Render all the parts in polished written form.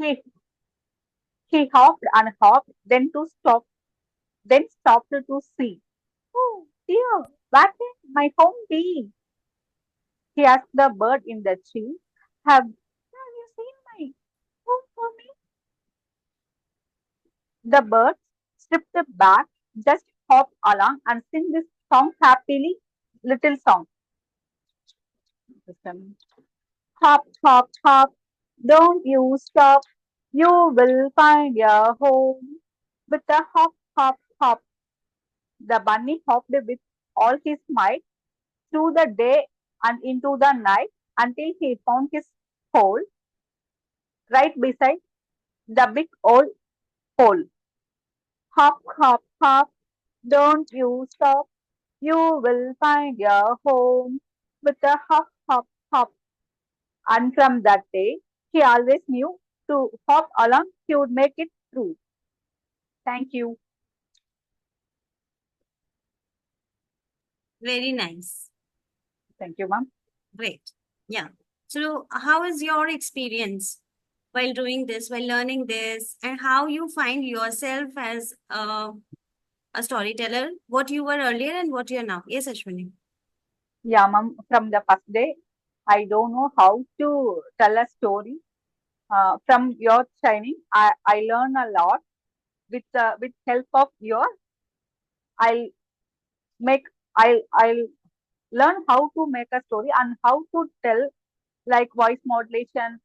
He he hopped and hopped, then stopped to see. Oh dear, where can my home be? He asked the bird in the tree. Have you seen my home for me? The bird stripped back, just hop along and sing this song happily, little song. Hop, hop, hop, don't you stop. You will find your home. With a hop, hop, hop, the bunny hopped with all his might through the day and into the night until he found his hole right beside the big old hole. Hop, hop, hop, don't you stop. You will find your home with a hop, hop, hop. And from that day, he always knew to hop along, he would make it through. Thank you. Very nice. Thank you, ma'am. Great. Yeah. So, how is your experience while doing this, while learning this, and how you find yourself as a storyteller, what you were earlier and what you are now? Yes, Ashwini. Yeah, ma'am. From the first day, I don't know how to tell a story. From your training, I learn a lot. With help of your, I'll make I'll learn how to make a story and how to tell like voice modulation.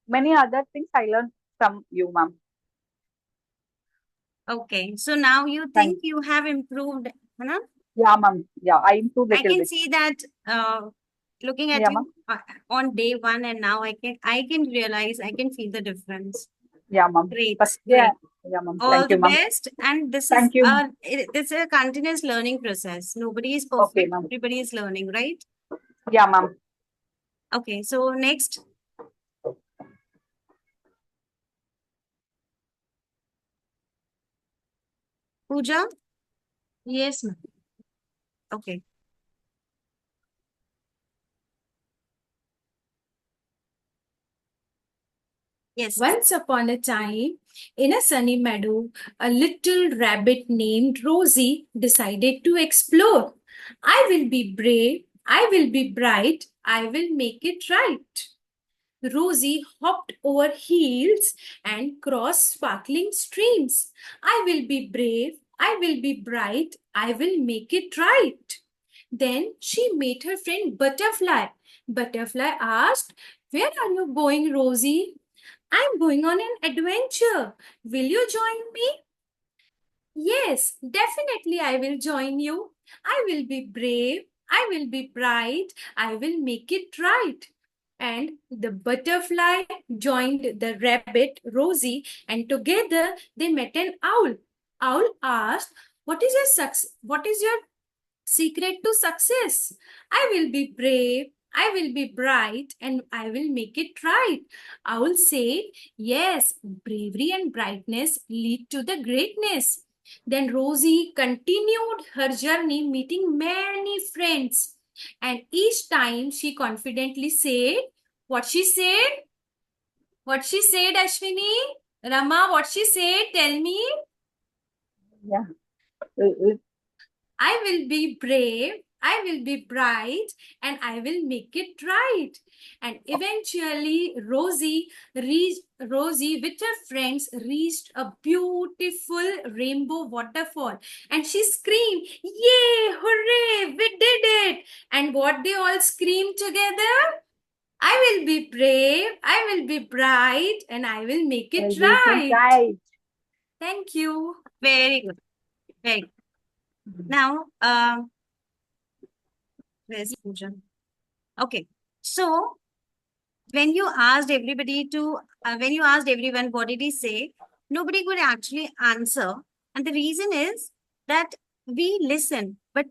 Many other things I learned from you, ma'am. Okay. So now you Thank. think you have improved, Hannah? Yeah, ma'am. Yeah, I improved I little can bit. see that looking at Yeah, ma'am. you on day one, and now I can realize, I can feel the difference. Yeah, ma'am. Great, First day. great. Yeah, ma'am. All Thank the you, ma'am. best. And this is Thank you. this is a continuous learning process. Nobody is Okay, perfect. ma'am. Everybody is learning, right? Yeah, ma'am. Okay. So next, Pooja. Yes, ma'am. Okay. Yes. Once upon a time, in a sunny meadow, a little rabbit named Rosie decided to explore. I will be brave, I will be bright, I will make it right. Rosie hopped over hills and crossed sparkling streams. I will be brave, I will be bright, I will make it right. Then she met her friend Butterfly. Butterfly asked, "Where are you going, Rosie?" "I'm going on an adventure. Will you join me?" "Yes, definitely I will join you. I will be brave. I will be bright. I will make it right." And the butterfly joined the rabbit, Rosie, and together they met an owl. Owl asked, What is your secret to success?" "I will be brave, I will be bright, and I will make it right." Owl said, "Yes, bravery and brightness lead to the greatness." Then Rosie continued her journey, meeting many friends. And each time she confidently said, what she said? What she said, Ashwini? Rama, what she said? Tell me. Yeah. Uh, "I will be brave, I will be bright, and I will make it right." And eventually, Rosie with her friends reached a beautiful rainbow waterfall. And she screamed, "Yay, hooray, we did it!" And what they all screamed together? "I will be brave, I will be bright, and I will make it Will be right." right. Thank you. Very good. Very good. Now, where's Pooja? Okay. So when you asked everybody to, when you asked everyone what did he say, nobody could actually answer. And the reason is that we listen, but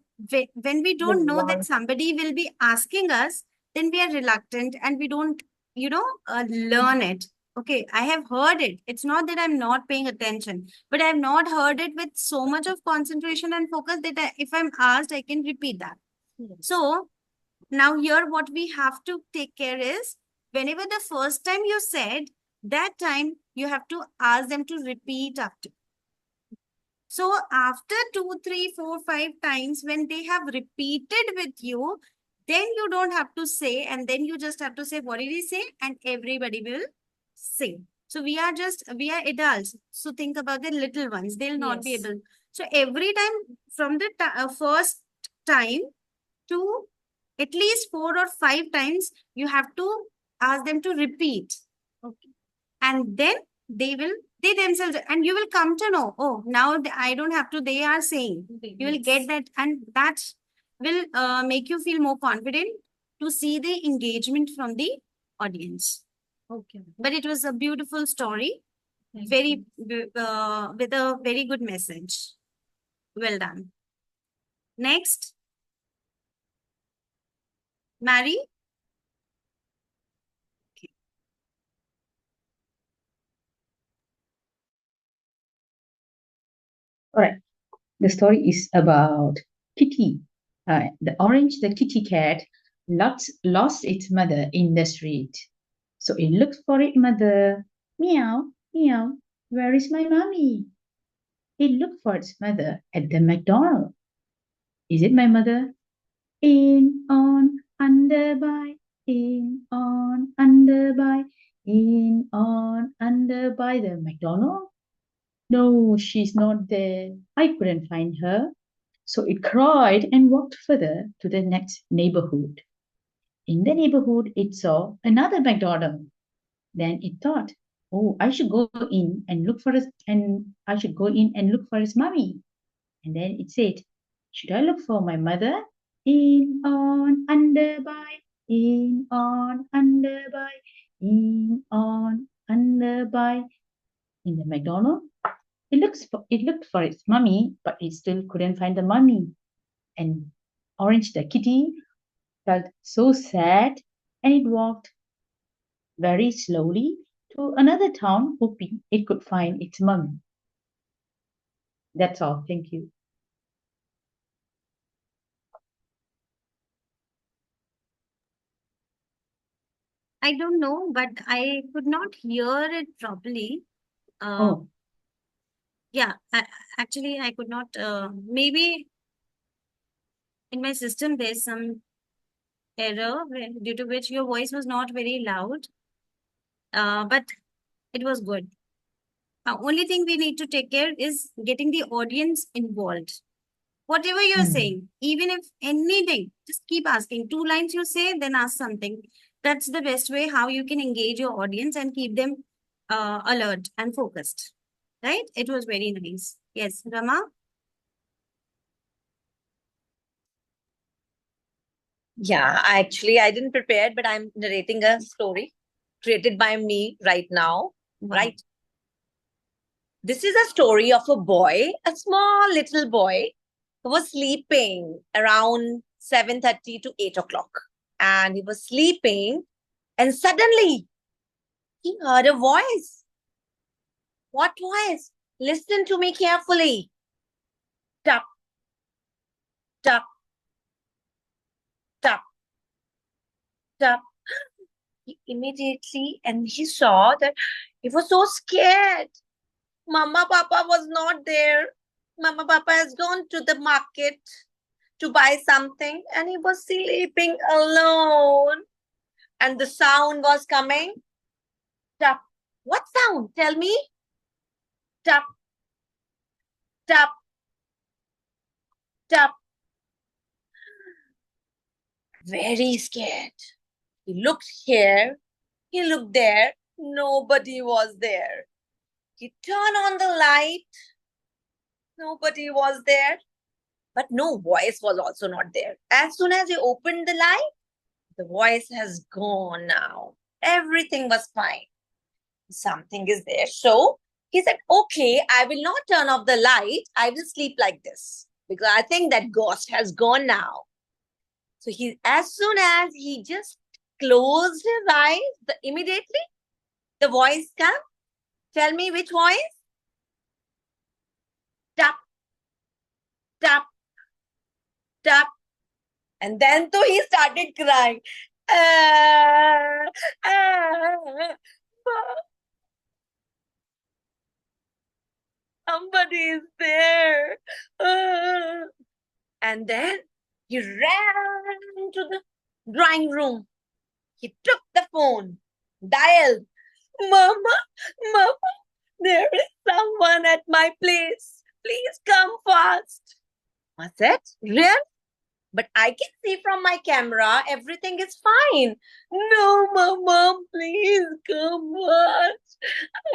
when we Will don't know that want. somebody will be asking us, then we are reluctant and we don't, learn it. Okay, I have heard it. It's not that I'm not paying attention, but I've not heard it with so much of concentration and focus that if I'm asked, I can repeat that. Yes. So now here what we have to take care is whenever the first time you said, That time you have to ask them to repeat after. So after 2, 3, 4, 5 times, when they have repeated with you, then you don't have to say, and then you just have to say, what did he say? And everybody will sing. So we are adults. So think about the little ones. They'll not be Yes. able. So every time from the first time to at least 4 or 5 times, you have to ask them to repeat. Okay. And then they themselves, and you will come to know, oh, now I don't have to, they are saying. You will get Yes. that, and that will make you feel more confident to see the engagement from the audience. Okay. But it was a beautiful story, Thank very you. with a very good message. Well done. Next, Mary. All right. The story is about Kitty. The kitty cat, lost its mother in the street. So it looked for its mother. Meow, meow. Where is my mommy? It looked for its mother at the McDonald's. Is it my mother? In, on, under, by. In, on, under, by. In, on, under, by the McDonald's. No, she's not there. I couldn't find her. So it cried and walked further to the next neighborhood. In the neighborhood, it saw another McDonald. Then it thought, "Oh, I should go in and look for his and I should go in and look for his mommy." And then it said, "Should I look for my mother?" In, on, under, by. In, on, under, by. In, on, under, by. In the McDonald, it looked for its mummy, but it still couldn't find the mummy. And Orange the kitty felt so sad, and it walked very slowly to another town, hoping it could find its mummy. That's all. Thank you. I don't know, but I could not hear it properly. Oh, Yeah, actually, I could not. Maybe in my system, there's some error due to which your voice was not very loud, but it was good. Only thing we need to take care is getting the audience involved. Whatever you're mm, saying, even if anything, just keep asking. 2 lines you say, then ask something. That's the best way how you can engage your audience and keep them alert and focused. Right? It was very nice. Yes, Rama? Yeah, actually, I didn't prepare, but I'm narrating a story created by me right now. Wow. Right. This is a story of a boy, a small little boy, who was sleeping around 7:30 to 8 o'clock. And he was sleeping, and suddenly he heard a voice. What voice? Listen to me carefully. Tap, tap, tap, tap. He saw that he was so scared. Mama Papa was not there. Mama Papa has gone to the market to buy something, and he was sleeping alone. And the sound was coming. Tap. What sound? Tell me. Tap, tap, tap. Very scared. He looked here. He looked there. Nobody was there. He turned on the light. Nobody was there. But no voice was also not there. As soon as he opened the light, the voice has gone now. Everything was fine. Something is there. So he said, okay, I will not turn off the light. I will sleep like this because I think that ghost has gone now. So as soon as he just closed his eyes, immediately the voice came. Tell me which voice? Tap, tap, tap. And then so he started crying. Ah, ah, nobody is there. Ah. And then he ran to the drawing room. He took the phone, dialed, Mama, Mama, there is someone at my place. Please come fast. I said, really? But I can see from my camera everything is fine. No, Mama, please come fast.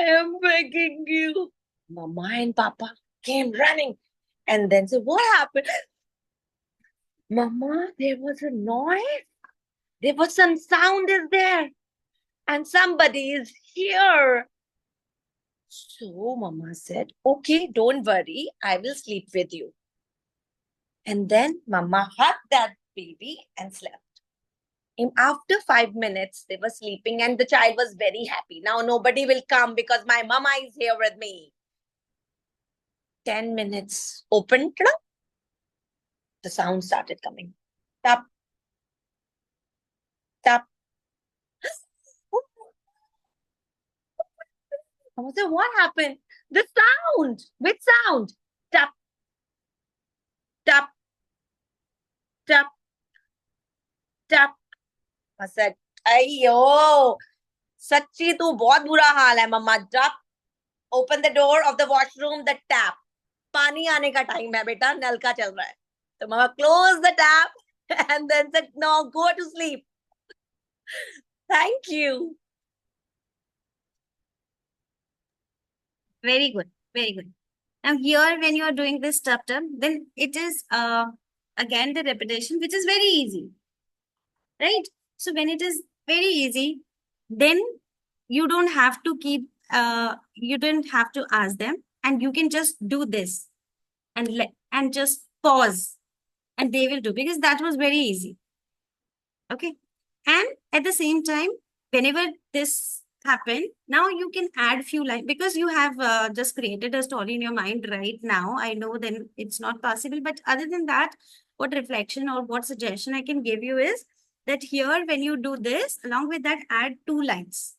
I am begging you. Mama and Papa came running and then said, what happened? Mama, there was a noise. There was some sound is there. And somebody is here. So Mama said, okay, don't worry. I will sleep with you. And then Mama hugged that baby and slept. And after 5 minutes, they were sleeping and the child was very happy. Now nobody will come because my mama is here with me. 10 minutes, open, the sound started coming. Tap, tap. I said, what happened? The sound. Which sound? Tap, tap, tap, tap. I said, Ayyo, सच्ची तू बहुत बुरा हाल है मम्मा. Tap. Open the door of the washroom, the tap. पानी आने का time है बेटा, नल का चल रहा है. So mama closed the tap and then said, no, go to sleep. Thank you. Very good. Very good. Now here, when you are doing this tap, then it is again the repetition, which is very easy, right? So when it is very easy, then you don't have to keep, you don't have to ask them, and you can just do this and just pause, and they will do, because that was very easy. Okay. And at the same time, whenever this happen, now you can add few lines, because you have just created a story in your mind right now. I know then it's not possible, but other than that, what reflection or what suggestion I can give you is that here, when you do this, along with that, add 2 lines.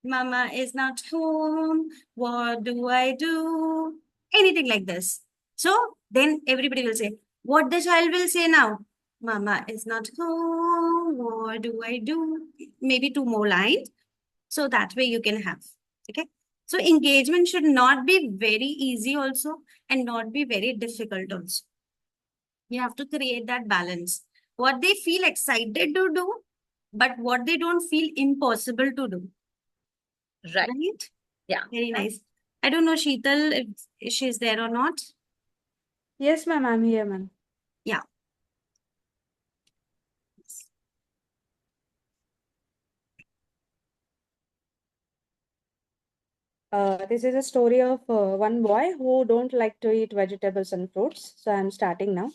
Mama is not home. What do I do? Anything like this. So then everybody will say, what the child will say now? Mama is not home. What do I do? Maybe 2 more lines. So that way you can have. Okay. So engagement should not be very easy also and not be very difficult also. You have to create that balance. What they feel excited to do, but what they don't feel impossible to do. Right. Right? Yeah. Very nice. I don't know, Sheetal, if she's there or not. Yes, ma'am, I'm here, ma'am. Yeah. This is a story of one boy who don't like to eat vegetables and fruits. So I'm starting now.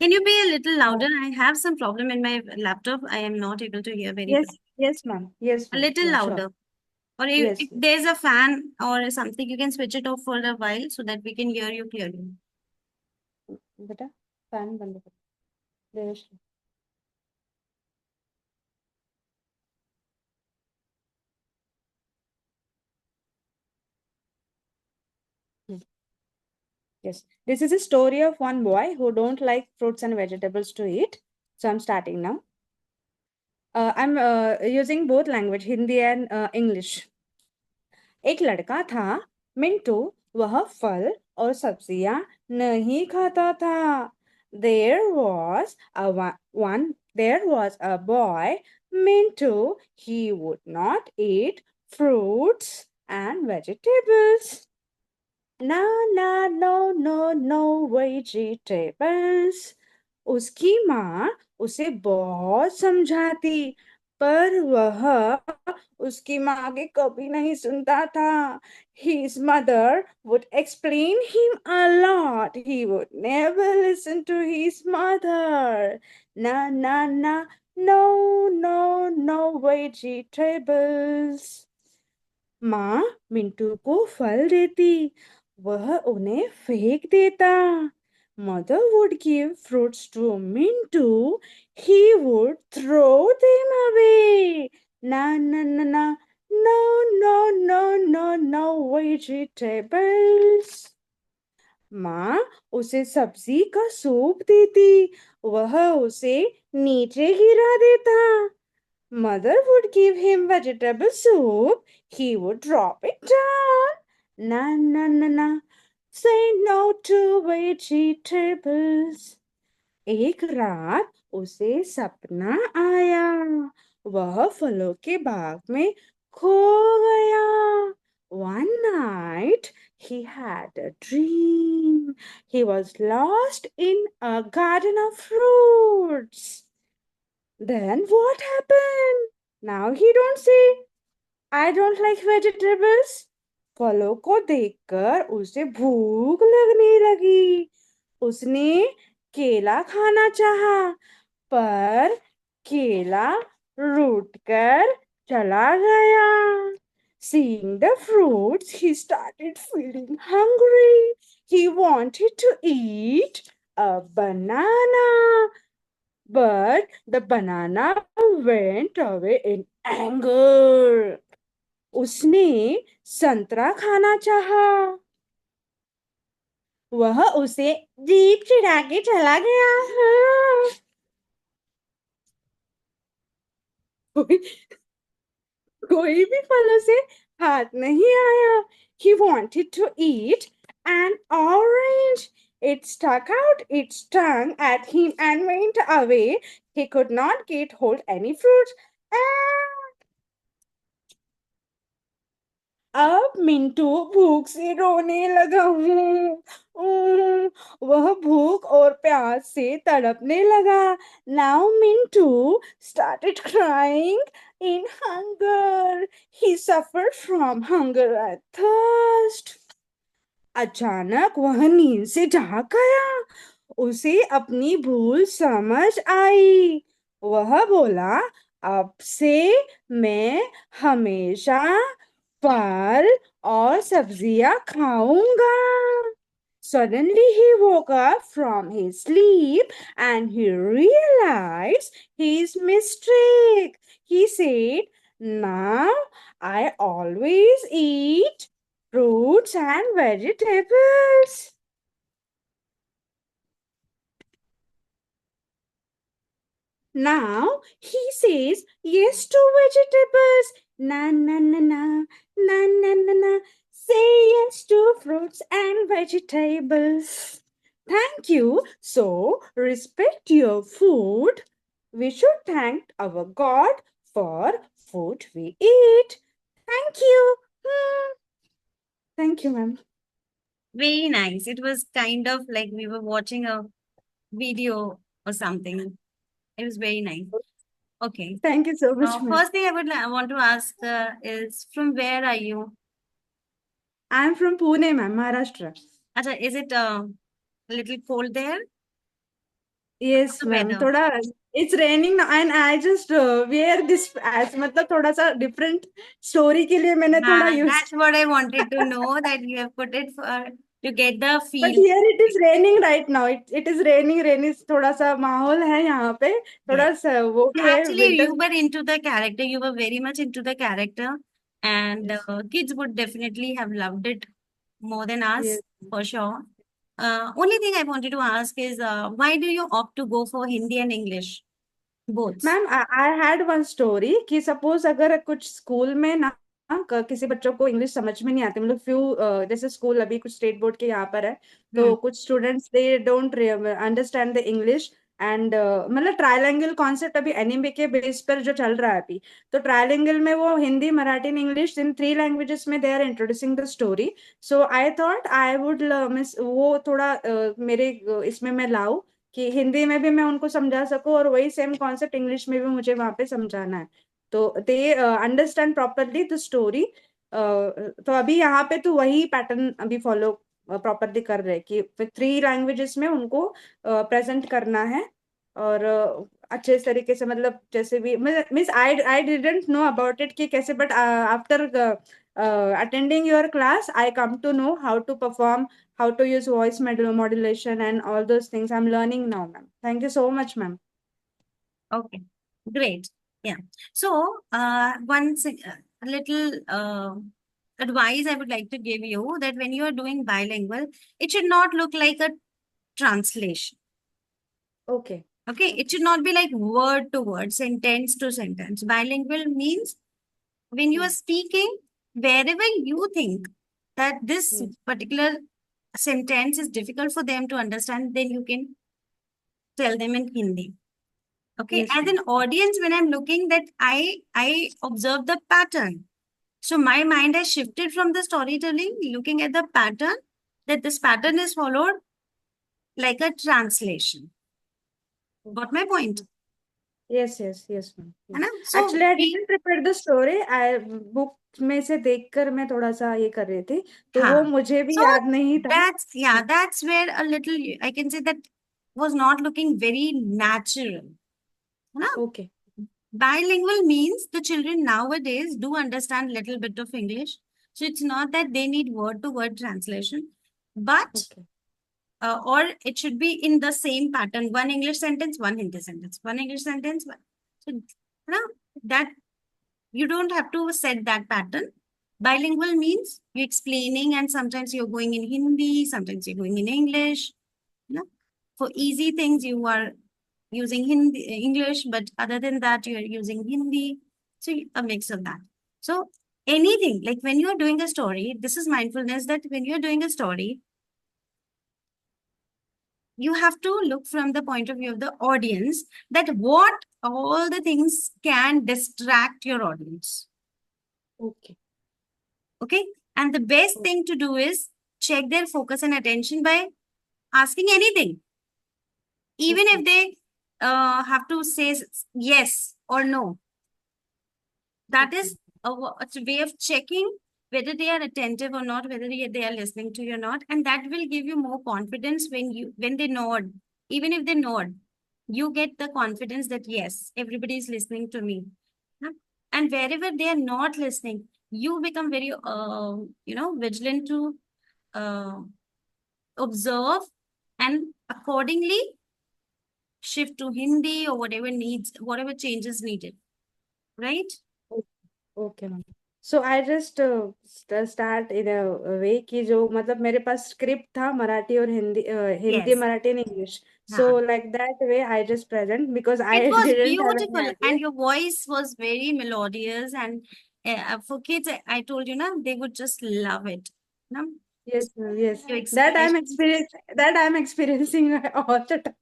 Can you be a little louder? I have some problem in my laptop. I am not able to hear very well. Yes, ma'am. Yes, A ma'am. little Yeah, sure. louder. Or Yes. if there's a fan or something, you can switch it off for a while so that we can hear you clearly. बेटा fan बंद कर Devesh Yes, this is a story of one boy who don't like fruits and vegetables to eat. So I'm starting now. I'm using both language, Hindi and English. एक लड़का था मिंटू वह फल और सब्जियां नहीं खाता था there was a boy Mintu. He would not eat fruits and vegetables. No, no, no, no, no vegetables. उसकी माँ उसे बहुत समझाती पर वह उसकी माँ के कभी नहीं सुनता था. His mother would explain him a lot. He would never listen to his mother. Na na na, no, no, no vegetables. माँ मिंटू को फल देती वह उन्हें फेंक देता. Mother would give fruits to Mintu. He would throw them away. Na na na na. No, no, no, no, no vegetables. माँ उसे सब्जी का सूप देती, वह उसे नीचे गिरा देता. Mother would give him vegetable soup. He would drop it down. Na na na na. Say no to vegetables. एक रात उसे सपना आया. वह फलों के बाग में खो गया. One night he had a dream. He was lost in a garden of fruits. Then what happened? Now he don't say, I don't like vegetables. फलों को देखकर उसे भूख लगने लगी. उसने केला खाना चाहा, पर केला रूठ कर चला गया. Seeing the fruits, he started feeling hungry. He wanted to eat a banana. But the banana went away in anger. उसने संतरा खाना चाहा, वह उसे जीभ चिढ़ा के चला गया. कोई कोई भी फलों से हाथ नहीं आया. He wanted to eat an orange. It stuck out its tongue at him and went away. He could not get hold any fruits. अब मिंटू भूख से रोने लगा. वह भूख और प्यास से तड़पने लगा. Now Mintu started crying in hunger. He suffered from hunger and thirst. अचानक वह नींद से जाग गया. उसे अपनी भूल समझ आई. वह बोला, अब से मैं हमेशा फल और सब्जियां खाऊंगा. Suddenly he woke up from his sleep and he realized his mistake. He said, now I always eat fruits and vegetables. Now he says yes to vegetables. Na na na na na na na na. Say yes to fruits and vegetables. Thank you. So respect your food. We should thank our God for food we eat. Thank you. Thank you, ma'am. Very nice. It was kind of like we were watching a video or something. It was very nice. Okay. Thank you so much, ma'am. First thing I want to ask is from where are you? I'm from Pune, ma'am, Maharashtra. Acha, is it a little cold there? Yes, The ma'am. weather. थोड़ा it's raining now and I just wear this as मतलब थोड़ा सा different story के लिए मैंने थोड़ा use. That's what I wanted to know, that you have put it for to get the But feel. here it is raining right now. It is raining. थोड़ा सा माहौल है यहाँ पे. थोड़ा Yes. सा वो भी है Actually, winter. you were into the character. You were very much into the character, and Yes. kids would definitely have loved it more than us, Yes. for sure. Only thing I wanted to ask is, why do you opt to go for Hindi and English, both? Ma'am I had one story कि suppose अगर कुछ school में ना किसी बच्चों को English समझ में नहीं आती, मतलब फ्यू जैसे स्कूल अभी कुछ स्टेट बोर्ड के यहाँ पर है, तो कुछ students they don't understand the English and मतलब ट्रायलैंगल कॉन्सेप्ट अभी एनिमे के बेस पर जो चल रहा है अभी, तो ट्रायलैंगल में वो Hindi Marathi and English in 3 languages में they are introducing the story. So I thought I would miss वो थोड़ा मेरे इसमें मैं लाऊं कि हिंदी में भी मैं उनको समझा सकूं और वही सेम कॉन्सेप्ट इंग्लिश में भी मुझे वहां पे समझाना है, तो they understand properly the story. तो अभी यहाँ पे तो वही पैटर्न अभी फॉलो प्रॉपरली कर रहे हैं कि 3 लैंग्वेजेस में उनको प्रेजेंट करना है. और अच्छे तरीके से, मतलब जैसे भी means I didn't know about it कि कैसे, but after attending your class I come to know how to perform, how to use voice modulation and all those things. I'm learning now, ma'am. Thank you so much, ma'am. Okay, great. Yeah. So, once a little advice I would like to give you, that when you are doing bilingual, it should not look like a translation. Okay. Okay, it should not be like word to word, sentence to sentence. Bilingual means when you are speaking, wherever you think that this Yes. particular sentence is difficult for them to understand, then you can tell them in Hindi. Okay, Yes, as ma'am. an audience, when I'm looking, that I observe the pattern. So my mind has shifted from the storytelling, looking at the pattern, that this pattern is followed like a translation. Got my point? Yes, yes, yes, ma'am. है ना? Yes. So Actually, I we, didn't prepare the story. I book में से देखकर मैं थोड़ा सा ये कर रही थी, तो वो हाँ. मुझे भी So याद नहीं था. that's where a little, I can say, that was not looking very natural. है ना? Okay. Bilingual means the children nowadays do understand little bit of English. So it's not that they need word to word translation, but Okay. or it should be in the same pattern. One English sentence, one Hindi sentence, one English sentence. So no, that you don't have to set that pattern. Bilingual means you're explaining, and sometimes you're going in Hindi, sometimes you're going in English. No? For easy things, you are using Hindi, English, but other than that, you're using Hindi. So a mix of that. So anything, like when you're doing a story, this is mindfulness, that when you're doing a story, you have to look from the point of view of the audience, that what all the things can distract your audience. Okay. Okay. And the best thing to do is check their focus and attention by asking anything. Even if they have to say yes or no. That is a way of checking whether they are attentive or not, whether they are listening to you or not. And that will give you more confidence when they nod. Even if they nod, you get the confidence that yes, everybody is listening to me. Huh? And wherever they are not listening, you become very vigilant to uh, observe, and accordingly shift to Hindi or whatever changes needed. Right? Okay, ma'am. So I just start in a way कि जो मतलब मेरे पास script था मराठी और Hindi Yes. Marathi and English. So हाँ. like that way I just present because I It was didn't have any beautiful, idea. and your voice was very melodious. And for kids, I told you, na, they would just love it. No? Yes, ma'am. Yes. Your That I'm expressions. experiencing. That I'm experiencing all the time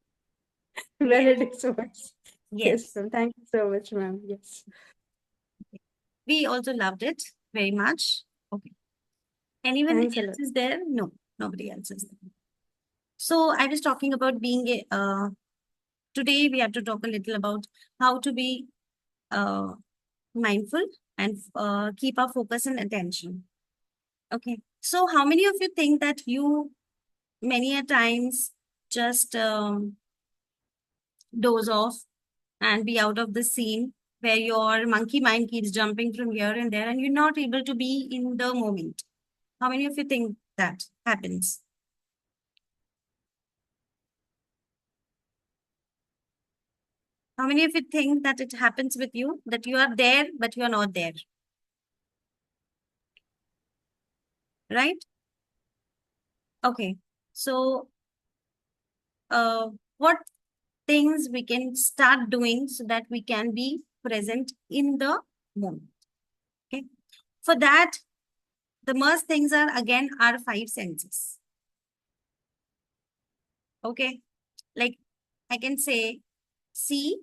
when Yes. it is voice. Yes, Yes. ma'am. Thank you so much, ma'am. Yes. We also loved it very much. Okay. Anyone Thanks a else lot. is there? No, nobody else is there. So I was talking about being today we have to talk a little about how to be mindful and keep our focus and attention. Okay. So how many of you think that you many a times just doze off and be out of the scene, where your monkey mind keeps jumping from here and there and you're not able to be in the moment? How many of you think that happens? How many of you think that it happens with you, that you are there, but you are not there? Right? Okay. So, what things we can start doing so that we can be present in the moment? Okay. For that, the most things are again our five senses. Okay. Like I can say, see,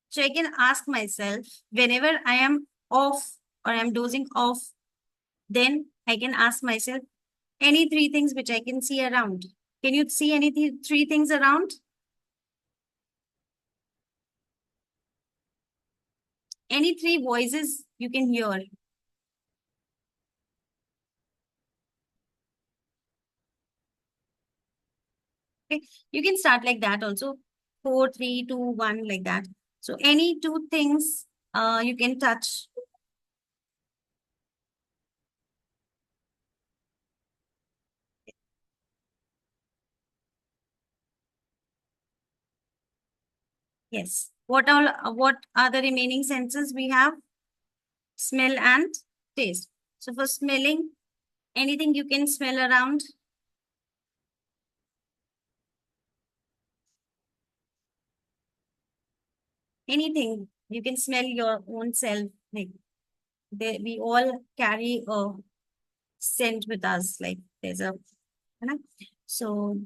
so I can ask myself whenever I am off or I'm dozing off, then I can ask myself any three things which I can see around. Can you see any three things around? Any three voices you can hear? Okay, you can start like that also. 4, 3, 2, 1, like that. So any two things you can touch. Yes. What are the remaining senses we have? Smell and taste. So for smelling, anything you can smell around? Anything. You can smell your own self. Like we all carry a scent with us. Like there's a, you know? So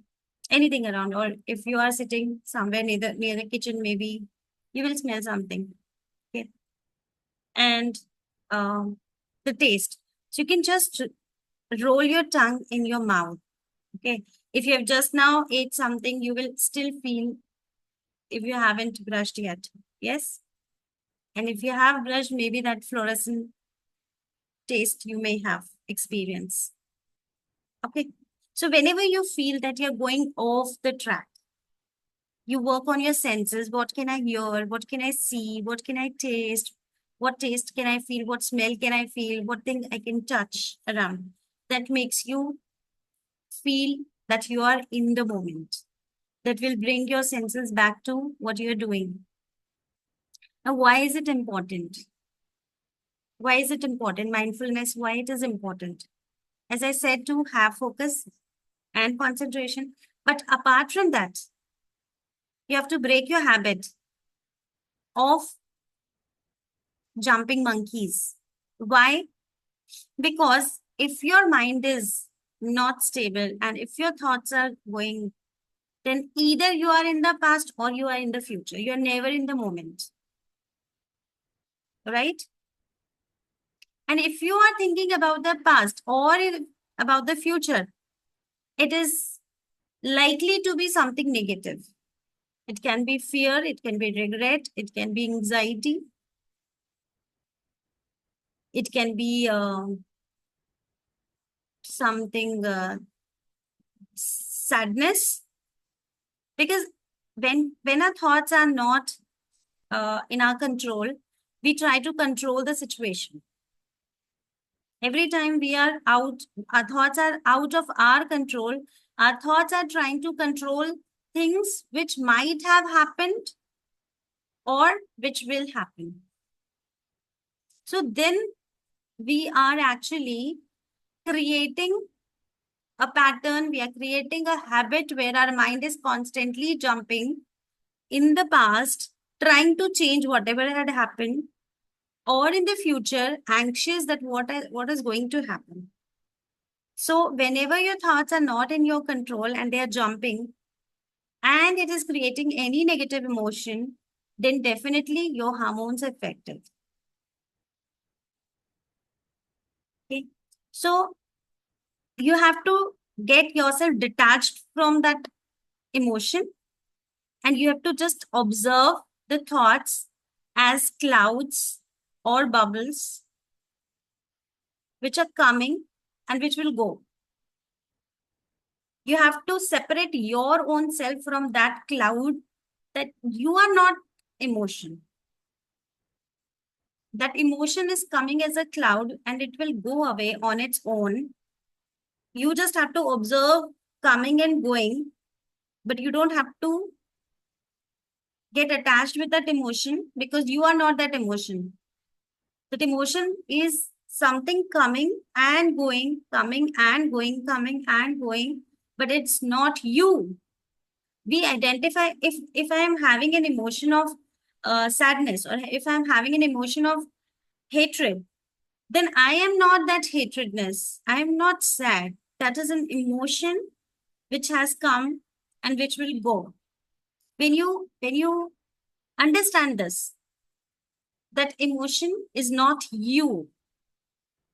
anything around, or if you are sitting somewhere near the kitchen, maybe you will smell something. Okay. And the taste. So you can just roll your tongue in your mouth. Okay. If you have just now ate something, you will still feel if you haven't brushed yet. Yes. And if you have brushed, maybe that fluorescent taste you may have experience. Okay. So whenever you feel that you're going off the track, you work on your senses. What can I hear? What can I see? What can I taste? What taste can I feel? What smell can I feel? What thing I can touch around? That makes you feel that you are in the moment. That will bring your senses back to what you're doing. Now, why is it important? Why is it important? Mindfulness, why it is important? As I said, to have focus and concentration. But apart from that, you have to break your habit of jumping monkeys. Why? Because if your mind is not stable and if your thoughts are going, then either you are in the past or you are in the future. You are never in the moment. Right? And if you are thinking about the past or about the future, it is likely to be something negative. It can be fear, it can be regret, it can be anxiety, it can be something sadness. Because when our thoughts are not in our control, we try to control the situation. Every time we are out, our thoughts are out of our control. Our thoughts are trying to control things which might have happened or which will happen. So then we are actually creating a pattern, we are creating a habit where our mind is constantly jumping in the past, trying to change whatever had happened, or in the future, anxious that what is going to happen. So whenever your thoughts are not in your control and they are jumping and it is creating any negative emotion, then definitely your hormones are affected. Okay. So you have to get yourself detached from that emotion and you have to just observe the thoughts as clouds or bubbles which are coming and which will go. You have to separate your own self from that cloud, that you are not emotion. That emotion is coming as a cloud and it will go away on its own. You just have to observe coming and going, but you don't have to get attached with that emotion because you are not that emotion. That emotion is something coming and going, coming and going, coming and going, but it's not you. We identify if I am having an emotion of sadness or if I'm having an emotion of hatred, then I am not that hatredness. I am not sad. That is an emotion which has come and which will go. When you understand this, that emotion is not you.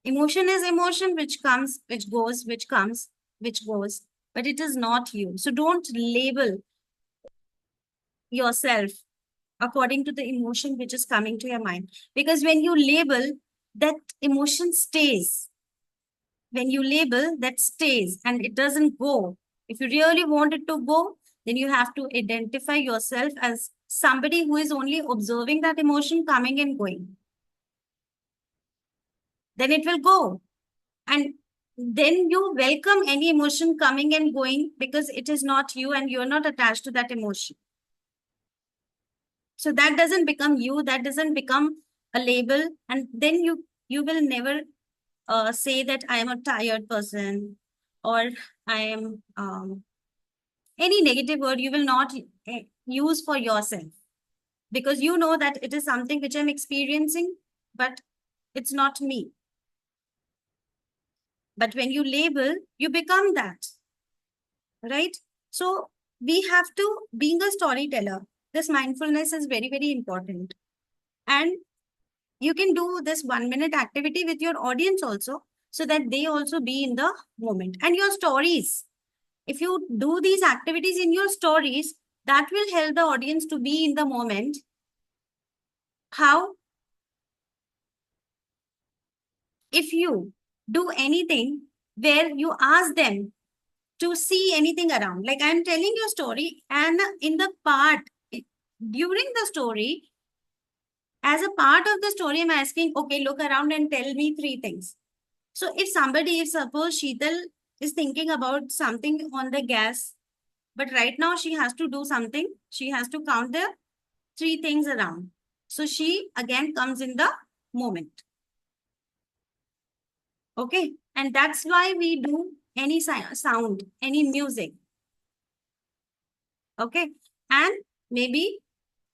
Emotion is emotion which comes, which goes, which comes, which goes, but it is not you. So don't label yourself according to the emotion which is coming to your mind. Because when you label, that emotion stays. When you label, that stays and it doesn't go. If you really want it to go, then you have to identify yourself as somebody who is only observing that emotion coming and going. Then it will go. And then you welcome any emotion coming and going because it is not you and you're not attached to that emotion. So that doesn't become you, that doesn't become a label, and then you will never say that I am a tired person, or I am any negative word you will not use for yourself, because you know that it is something which I'm experiencing, but it's not me. But when you label, you become that, right? So we have to, being a storyteller, this mindfulness is very, very important. And you can do this 1 minute activity with your audience also, so that they also be in the moment. And your stories, if you do these activities in your stories, that will help the audience to be in the moment. How? If you do anything where you ask them to see anything around, like I'm telling you a story, and in the part, during the story, as a part of the story, I'm asking, okay, look around and tell me 3 things. So if suppose Sheetal is thinking about something on the gas, but right now she has to do something, she has to count the 3 things around. So she again comes in the moment. Okay. And that's why we do any sound, any music. Okay. And maybe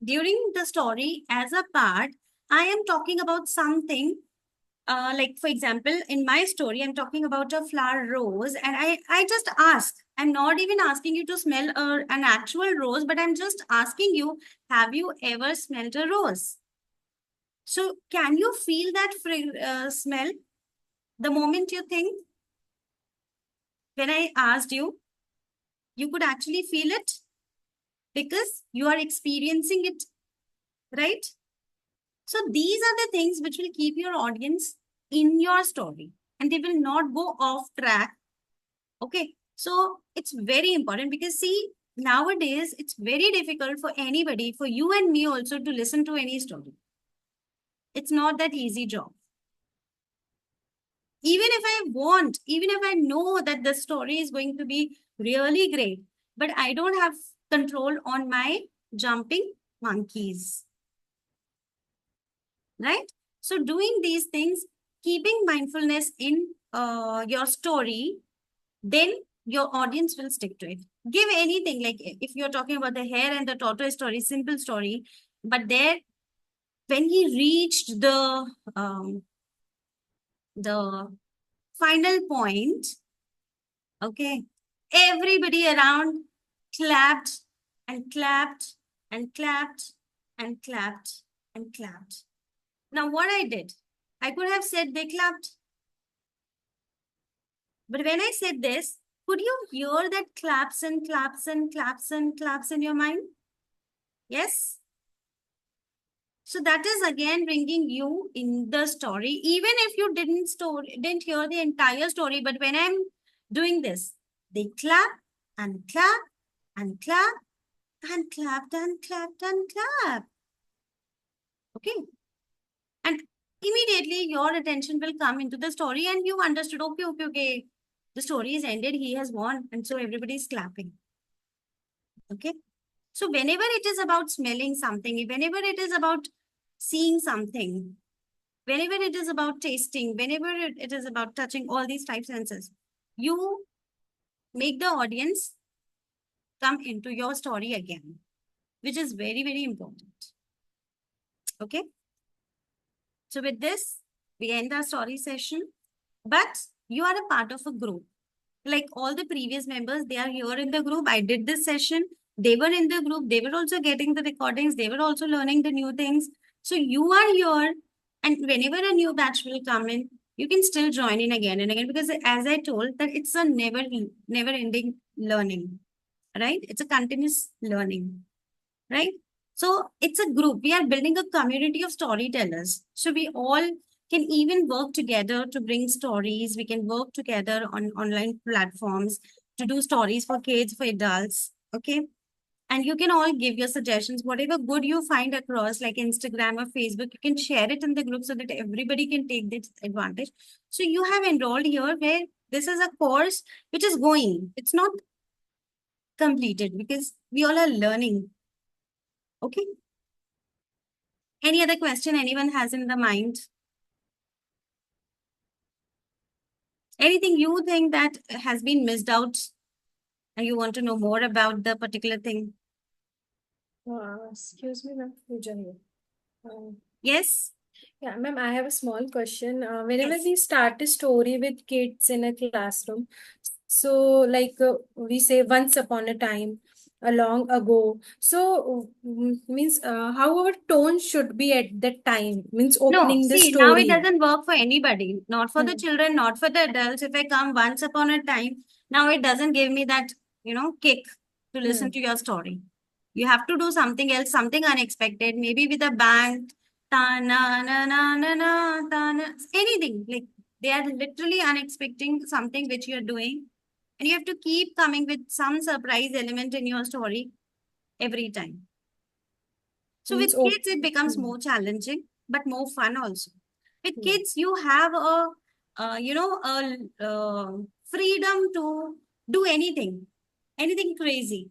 during the story as a part, I am talking about something. Like for example, in my story, I'm talking about a flower rose, and I just ask. I'm not even asking you to smell an actual rose, but I'm just asking you, have you ever smelled a rose? So can you feel that smell the moment you think? When I asked you, you could actually feel it because you are experiencing it, right? So these are the things which will keep your audience in your story, and they will not go off track. Okay. So it's very important, because see, nowadays it's very difficult for anybody, for you and me also, to listen to any story. It's not that easy job. Even if I want, even if I know that the story is going to be really great, but I don't have control on my jumping monkeys. Right? So doing these things, keeping mindfulness in your story, then your audience will stick to it. Give anything, like if you're talking about the hare and the tortoise story, simple story, but there, when he reached the final point, okay, everybody around clapped and clapped and clapped and clapped and clapped. Now, what I did, I could have said they clapped. But when I said this, could you hear that claps and claps and claps and claps in your mind? Yes? So that is again bringing you in the story, even if you didn't hear the entire story. But when I'm doing this, they clap and clap and clap and clapped and clapped and clapped. Okay. And immediately your attention will come into the story, and you understood, okay. The story is ended, he has won, and so everybody is clapping. Okay. So whenever it is about smelling something, whenever it is about seeing something, whenever it is about tasting, whenever it is about touching, all these five senses, you make the audience come into your story again, which is very, very important. Okay. So with this, we end our story session, but you are a part of a group. Like all the previous members, they are here in the group. I did this session. They were in the group. They were also getting the recordings. They were also learning the new things. So you are here, and whenever a new batch will come in, you can still join in again and again, because as I told, that it's a never ending learning, right? It's a continuous learning, right? So it's a group. We are building a community of storytellers. So we all can even work together to bring stories. We can work together on online platforms to do stories for kids, for adults. Okay. And you can all give your suggestions, whatever good you find across, like Instagram or Facebook, you can share it in the group so that everybody can take this advantage. So you have enrolled here where this is a course which is going. It's not completed because we all are learning. Okay. Any other question anyone has in the mind? Anything you think that has been missed out and you want to know more about the particular thing? Excuse me, ma'am. Pooja here. Yes? Yeah, ma'am, I have a small question. Whenever Yes. we start a story with kids in a classroom, so like we say once upon a time, a long ago. So means how our tone should be at that time, means No, opening the see, now it story. doesn't work for anybody, not for the Hmm. children, not for the adults. If I come once upon a time, now it doesn't give me that, kick to listen Hmm. to your story. You have to do something else, something unexpected, maybe with a bang, ta na na na na na ta na, anything. Like they are literally unexpecting something which you're doing, and you have to keep coming with some surprise element in your story every time. So with Means kids, it becomes hmm. more challenging, but more fun also. With Hmm. kids, you have freedom to do anything crazy.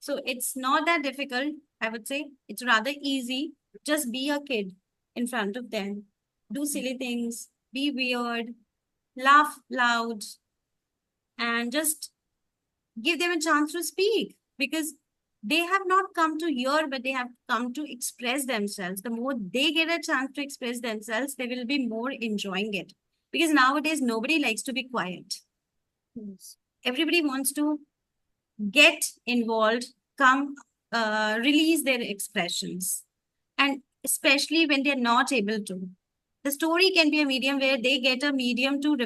So it's not that difficult. I would say it's rather easy. Just be a kid in front of them, do silly things, be weird, laugh loud, and just give them a chance to speak because they have not come to hear, but they have come to express themselves. The more they get a chance to express themselves, they will be more enjoying it. Because nowadays, nobody likes to be quiet. Yes. Everybody wants to get involved, come, release their expressions. And especially when they're not able to. The story can be a medium where they get a medium to,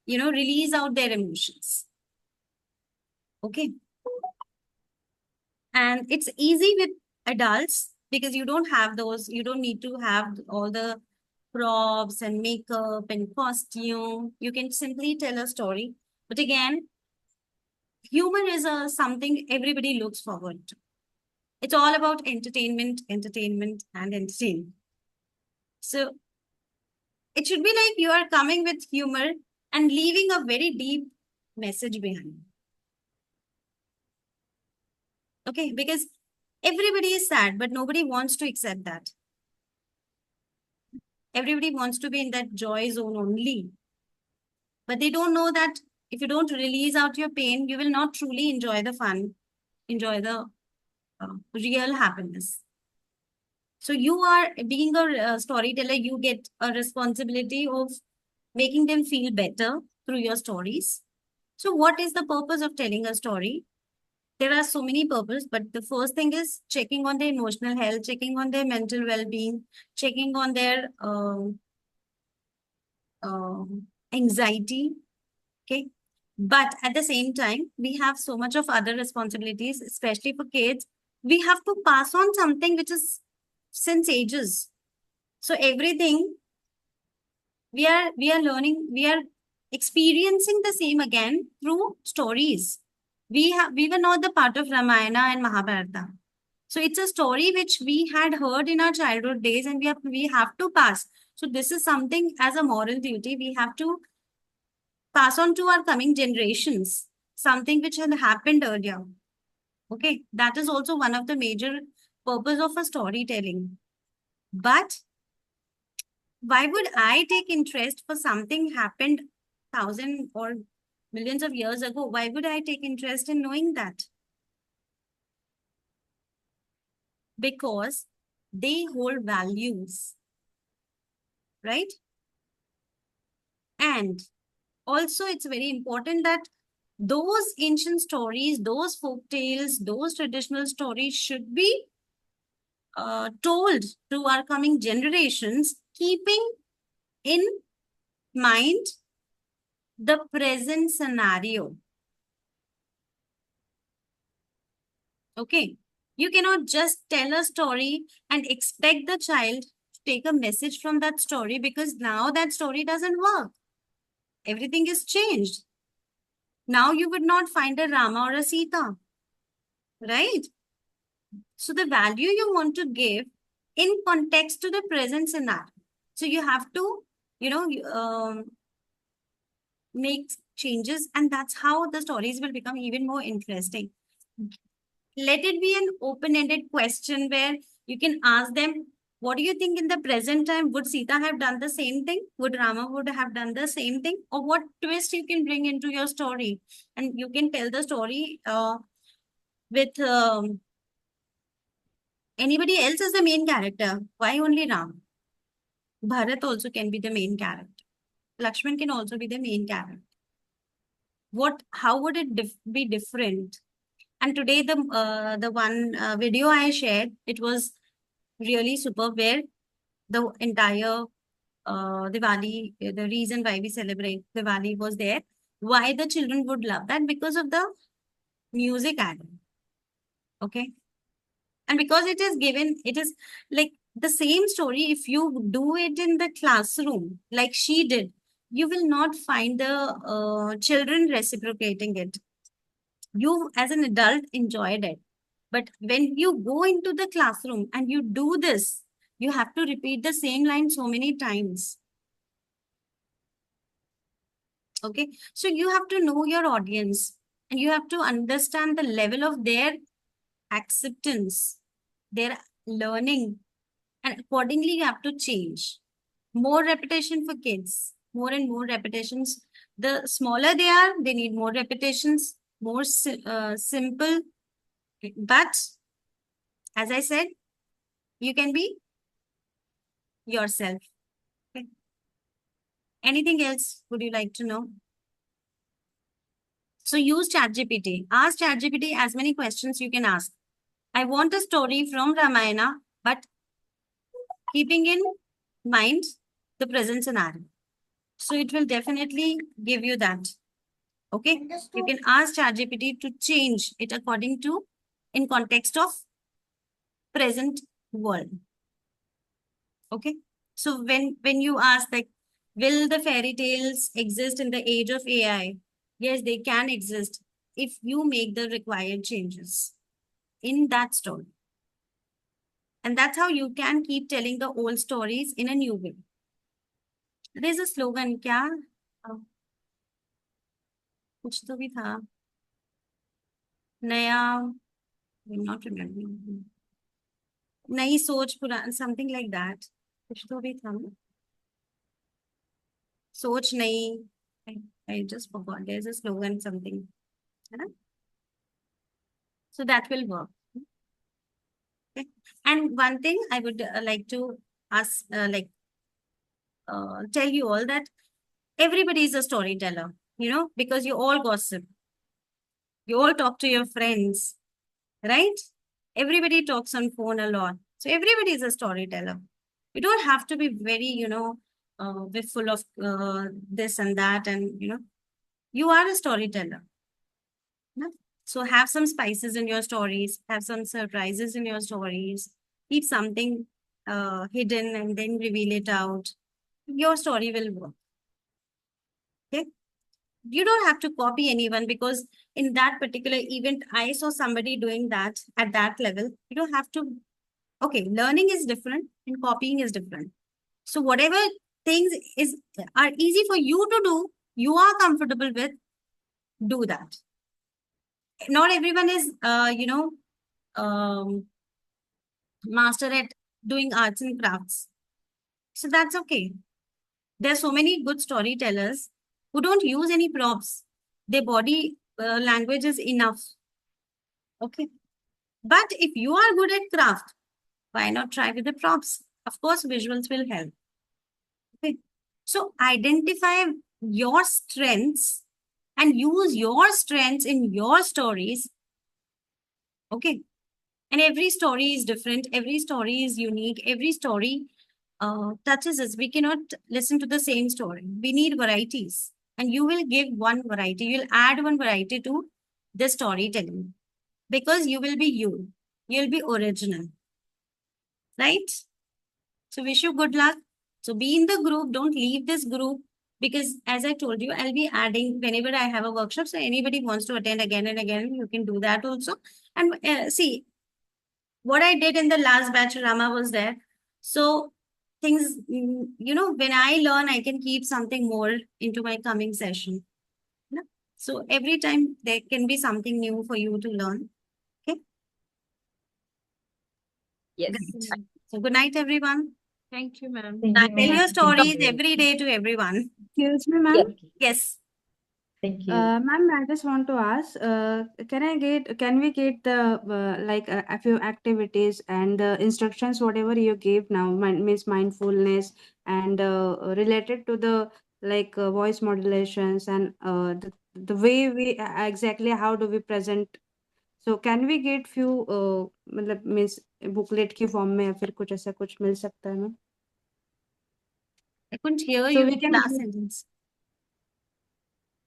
release out their emotions. Okay. And it's easy with adults because you don't need to have all the props and makeup and costume. You can simply tell a story. But again, humor is something everybody looks forward to. It's all about entertainment, entertainment, and entertainment. So it should be like you are coming with humor and leaving a very deep message behind. Okay, because everybody is sad, but nobody wants to accept that. Everybody wants to be in that joy zone only. But they don't know that if you don't release out your pain, you will not truly enjoy the fun, enjoy the real happiness. So you are being a storyteller, you get a responsibility of making them feel better through your stories. So what is the purpose of telling a story? There are so many purposes, but the first thing is checking on their emotional health, checking on their mental well-being, checking on their anxiety. Okay. But at the same time, we have so much of other responsibilities, especially for kids. We have to pass on something which is since ages. So everything we are experiencing the same again through stories. We were not the part of Ramayana and Mahabharata. So it's a story which we had heard in our childhood days and we have to pass. So this is something as a moral duty we have to pass on to our coming generations, something which had happened earlier. Okay, that is also one of the major purpose of a storytelling. But why would I take interest for something happened thousand or millions of years ago? Why would I take interest in knowing that? Because they hold values, right? And also, it's very important that those ancient stories, those folk tales, those traditional stories should be told to our coming generations, keeping in mind the present scenario. Okay. You cannot just tell a story and expect the child to take a message from that story because now that story doesn't work. Everything is changed. Now you would not find a Rama or a Sita, right? So the value you want to give in context to the present scenario. So you have to, make changes, and that's how the stories will become even more interesting. Let it be an open-ended question where you can ask them What do you think in the present time? Would Sita have done the same thing? Would Rama would have done the same thing? Or what twist you can bring into your story? And you can tell the story with anybody else as the main character. Why only Ram? Bharat also can be the main character. Lakshman can also be the main character. How would it be different? And today the one video I shared, it was really super, where the entire Diwali, the reason why we celebrate Diwali was there. Why the children would love that? Because of the music added. Okay. And because it is given, it is like the same story. If you do it in the classroom, like she did, you will not find the children reciprocating it. You, as an adult, enjoyed it. But when you go into the classroom and you do this, you have to repeat the same line so many times. Okay. So you have to know your audience and you have to understand the level of their acceptance, their learning, and accordingly you have to change. More repetition for kids, more and more repetitions. The smaller they are, they need more repetitions, more simple. But as I said, you can be yourself. Okay. Anything else would you like to know? So use ChatGPT. Ask ChatGPT as many questions you can ask. I want a story from Ramayana, but keeping in mind the present scenario. So it will definitely give you that. Okay. You can ask ChatGPT to change it according to, in context of present world. Okay. So when you ask, like, will the fairy tales exist in the age of AI? Yes, they can exist if you make the required changes in that story. And that's how you can keep telling the old stories in a new way. There's a slogan, क्या कुछ तो भी था नया, I'm not remembering. नई सोच पुरानी, something like that. कुछ तो भी था ना? सोच नई. I just forgot. There's a slogan, something. है ना? So that will work. Okay. And one thing I would like to ask, tell you all that everybody is a storyteller, because you all gossip. You all talk to your friends, right? Everybody talks on phone a lot. So everybody is a storyteller. You don't have to be very, be full of this and that. And, you are a storyteller. No? So have some spices in your stories, have some surprises in your stories, keep something hidden and then reveal it out. Your story will work. Okay. You don't have to copy anyone, because in that particular event, I saw somebody doing that at that level. You don't have to. Okay, learning is different and copying is different. So whatever things are easy for you to do, you are comfortable with, do that. Not everyone is, master at doing arts and crafts. So that's okay. There's so many good storytellers who don't use any props. Their body language is enough. Okay. But if you are good at craft, why not try with the props? Of course, visuals will help. Okay. So identify your strengths and use your strengths in your stories. Okay. And every story is different. Every story is unique. Every story touches us. We cannot listen to the same story. We need varieties. And you will give one variety. You will add one variety to the storytelling, because you will be you. You'll be original. Right? So wish you good luck. So be in the group. Don't leave this group, because as I told you, I'll be adding whenever I have a workshop. So anybody wants to attend again and again, you can do that also. And see, what I did in the last batch, Rama was there. So things, when I learn, I can keep something more into my coming session. Yeah? So every time there can be something new for you to learn. Okay. Yes. Great. So good night, everyone. Thank you, ma'am. Thank Night. you, Tell ma'am. your Thank stories you. every day to everyone. Excuse me, ma'am. Yes. Okay. Yes. Thank you. Ma'am, I just want to ask, can we get the a few activities and the instructions, whatever you gave now, means mindfulness and related to the voice modulations and the way we exactly how do we present. So can we get few मतलब means booklet की form में या फिर कुछ ऐसा कुछ मिल सकता है ma'am? I couldn't hear So you we in can the last sentence.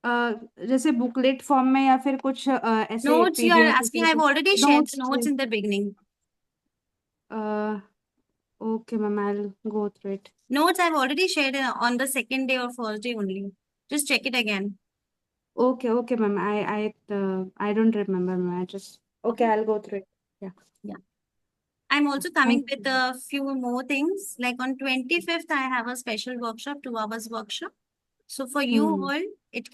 जैसे बुकलेट फॉर्म में या फिर कुछ ऐसे Notes you are PDF asking. I've already shared the notes in the beginning. Okay, ma'am, I'll go through it. Notes I've already shared on the second day or first day only. Just check it again. Okay, ma'am. I don't remember, ma'am. I just okay. I'll go through it. Yeah. I'm also coming Thank with a few more things. Like on 25th, I have a special workshop, 2 hours workshop. So for you all, it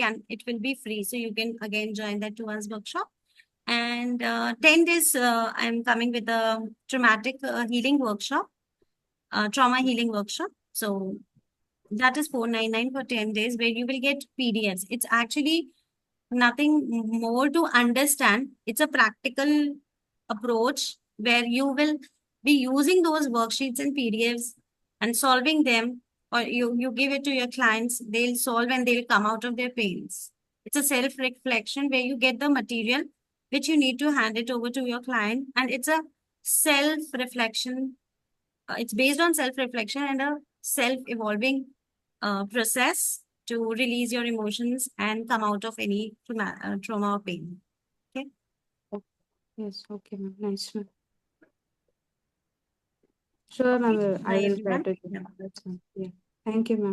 will be free. So you can again join that 2 hours workshop. And 10 days, I'm coming with a traumatic healing workshop, trauma healing workshop. So that is 499 for 10 days, where you will get PDFs. It's actually nothing more to understand. It's a practical approach where you will be using those worksheets and PDFs and solving them, or you give it to your clients, they'll solve and they'll come out of their pains. It's a self-reflection where you get the material which you need to hand it over to your client, and it's a self-reflection. It's based on self-reflection and a self-evolving process to release your emotions and come out of any trauma or pain. Okay. Yes. Okay, ma'am. Nice, ma'am. Sure, ma'am. I Bye, will try everyone. to do that. That's fine. Yeah. Thank you, ma'am.